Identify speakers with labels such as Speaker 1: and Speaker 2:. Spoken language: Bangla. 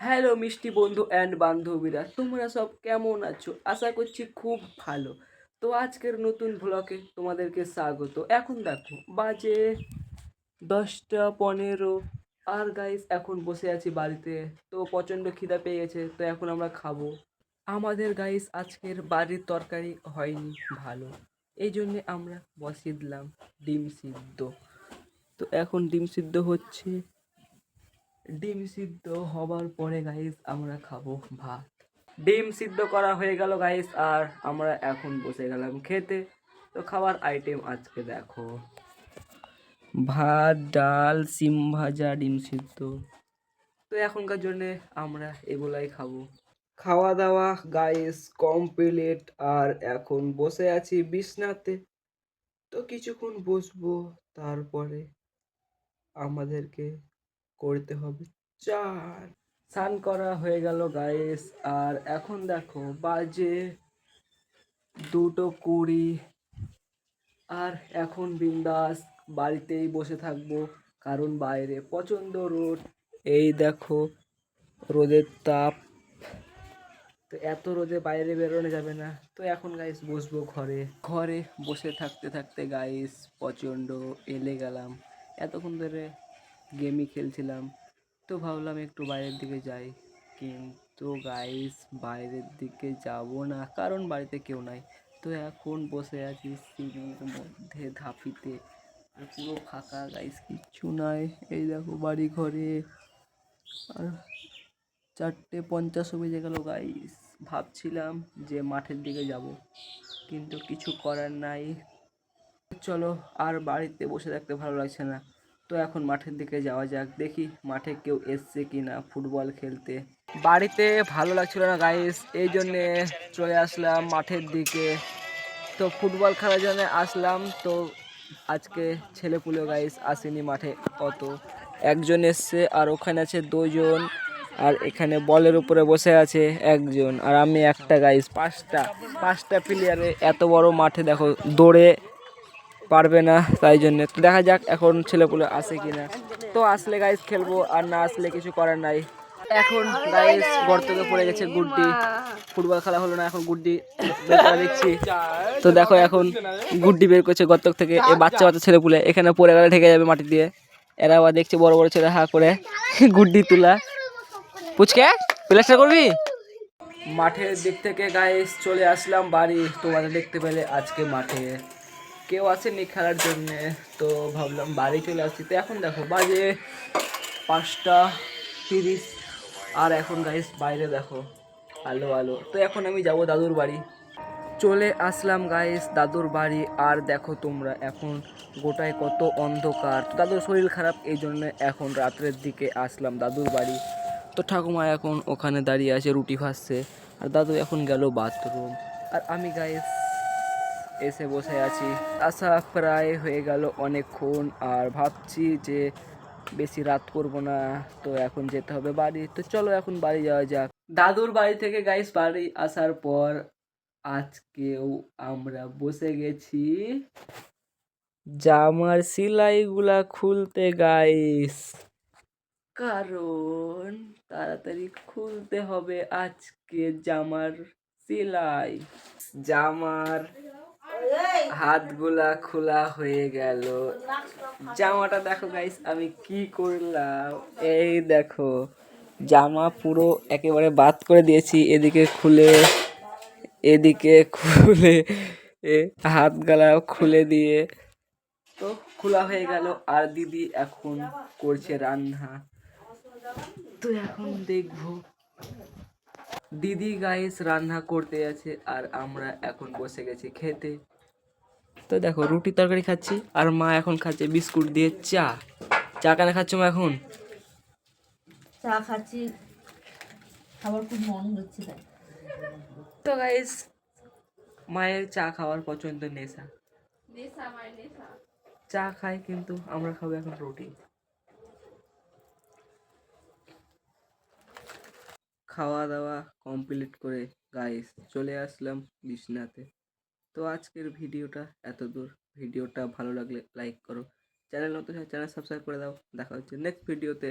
Speaker 1: হ্যালো মিষ্টি বন্ধু অ্যান্ড বান্ধবীরা, তোমরা সব কেমন আছো? আশা করছি খুব ভালো। তো আজকের নতুন ভ্লগে তোমাদেরকে স্বাগত। এখন দেখো বাজে 10টা 15। আর গাইস এখন বসে আছি বাড়িতে। তো প্রচণ্ড খিদা পেয়ে গেছে, তো এখন আমরা খাবো। আমাদের গাইস আজকের বাড়ির তরকারি হয়নি ভালো, এই জন্যে আমরা বসিয়ে দিলাম ডিম সিদ্ধ। তো এখন ডিম সিদ্ধ হচ্ছে। ডিম সিদ্ধ হবার পরে গাইস আমরা খাবো ভাত। ডিম সিদ্ধ করা হয়ে গেল গাইস, আর আমরা এখন বসে গেলাম খেতে। তো খাবার আইটেম আজকে দেখো, ভাত, ডাল, সিম ভাজা, ডিম সিদ্ধ। তো এখনকার জন্য আমরা এগুলাই খাবো। খাওয়া দাওয়া গাইস কমপ্লিট, আর এখন বসে আছি বিছনাতে। তো কিছুক্ষণ বসবো, তারপরে আমাদেরকে করতে হবে চান। স্নান করা হয়ে গেল গাইস, আর এখন দেখো বাজে 2:20। আর এখন বিন্দাস বাড়িতেই বসে থাকবো, কারণ বাইরে প্রচণ্ড রোদ। এই দেখো রোদের তাপ, তো এত রোদে বাইরে বেরোনো যাবে না। তো এখন গাইস বসবো ঘরে। ঘরে বসে থাকতে থাকতে গাইস প্রচণ্ড এলে গেলাম। এতক্ষণ ধরে গেমই খেলছিলাম, তো ভাবলাম একটু বাইরের দিকে যাই। কিন্তু গাইস বাইরের দিকে যাব না, কারণ বাড়িতে কেউ নাই। তো এখন বসে আছি সিঁড়ির মধ্যে ধাপিতে, আর পুরো ফাঁকা গাইস, কিচ্ছু নাই। এই দেখো বাড়ি ঘরে। আর 4:50 বেজে গেল গাইস। ভাবছিলাম যে মাঠের দিকে যাব, কিন্তু কিছু করার নাই। চলো, আর বাড়িতে বসে থাকতে ভালো লাগছে না। তো এখন মাঠের দিকে যাওয়া যাক, দেখি মাঠে কেউ এসছে কিনা ফুটবল খেলতে। বাড়িতে ভালো লাগছিল না গাইস, এই জন্যে চলে আসলাম মাঠের দিকে। তো ফুটবল খেলার জন্য আসলাম। তো আজকে ছেলেপুলে গাইস আসেনি মাঠে অত। একজন এসছে, আর ওখানে আছে দুজন, আর এখানে বলের উপরে বসে আছে একজন, আর আমি একটা গাইস। পাঁচটা প্লেয়ারে এত বড় মাঠে দেখো দৌড়ে পারবে না, তাই জন্যে। তো দেখা যাক এখন ছেলেপুলে আসে কিনা। তো আসলে গাইস খেলবো, আর না আসলে কিছু করার নাই। এখন গাইস গর্তকে পড়ে গেছে গুড্ডি। ফুটবল খেলা হলো না, এখন গুড্ডি বের করা দেখছি। তো দেখো এখন গুড্ডি বের করছে গর্ত থেকে। এই বাচ্চা বাচ্চা ছেলেপুলে এখানে পড়ে গেলে ঠেকে যাবে মাটি দিয়ে। এরা আবার দেখছে বড় বড় ছেলে হা করে গুড্ডি তুলা। পুচকে প্লাস্টার করবি? মাঠের দিক থেকে গাইস চলে আসলাম বাড়ি। তোমাদের দেখতে পেলে আজকে মাঠে কেউ আসেনি খেলার জন্যে, তো ভাবলাম বাড়ি চলে আসছি। তো এখন দেখো বাজে 5:30, আর এখন গাইস বাইরে দেখো আলো আলো। তো এখন আমি যাব দাদুর বাড়ি। চলে আসলাম গাইস দাদুর বাড়ি, আর দেখো তোমরা এখন গোটায় কত অন্ধকার। তো দাদুর শরীর খারাপ, এই জন্য এখন রাত্রের দিকে আসলাম দাদুর বাড়ি। তো ঠাকুমা এখন ওখানে দাঁড়িয়ে আছে রুটি ভাজছে, আর দাদু এখন গেল বাথরুম। আর আমি গাইস এসে বসে আছি। আসা প্রায় হয়ে গেল অনেকক্ষণ, আর ভাবছি যে বেশি রাত করব না, তো এখন যেতে হবে বাড়ি। তো চলো এখন বাড়ি যাওয়া যাক। দাদুর বাড়ি থেকে গাইস বাড়ি আসার পর আজকেও আমরা বসে গেছি জামার সেলাইগুলা খুলতে গাইস, কারণ তাড়াতাড়ি খুলতে হবে আজকে জামার সেলাই। জামার হাতগুলা খোলা হয়ে গেল। জামাটা দেখো গাইস আমি কি করলাম। এই দেখো জামা পুরো একেবারে বাদ করে দিয়েছি, এদিকে খুলে এদিকে খুলে হাত গলা খুলে দিয়ে। তো খোলা হয়ে গেল, আর দিদি এখন করছে রান্না। তো এখন দেখবো দিদি গাইস রান্না করতে আছে, আর আমরা এখন বসে গেছি খেতে। তো দেখো রুটি তরকারি খাচ্ছি, আর মা এখন খাচ্ছে বিস্কুট দিয়ে চা। চা কেন খাচ্ছ মা এখন?
Speaker 2: চা খাচ্ছি, খাবার খুব মন হচ্ছে তাই।
Speaker 1: তো গাইস মায়ের চা খাওয়ার পছন্দ নেশা। চা খাই, কিন্তু আমরা খাবো এখন রুটি। খাওয়া দাওয়া কমপ্লিট করে গাইস চলে আসলাম বিছনাতে। তো আজকের ভিডিওটা এত দূর। ভিডিওটা ভালো লাগলে লাইক করো, চ্যানেল নতুন চ্যানেল সাবস্ক্রাইব করে দাও। দেখা হচ্ছে নেক্সট ভিডিওতে।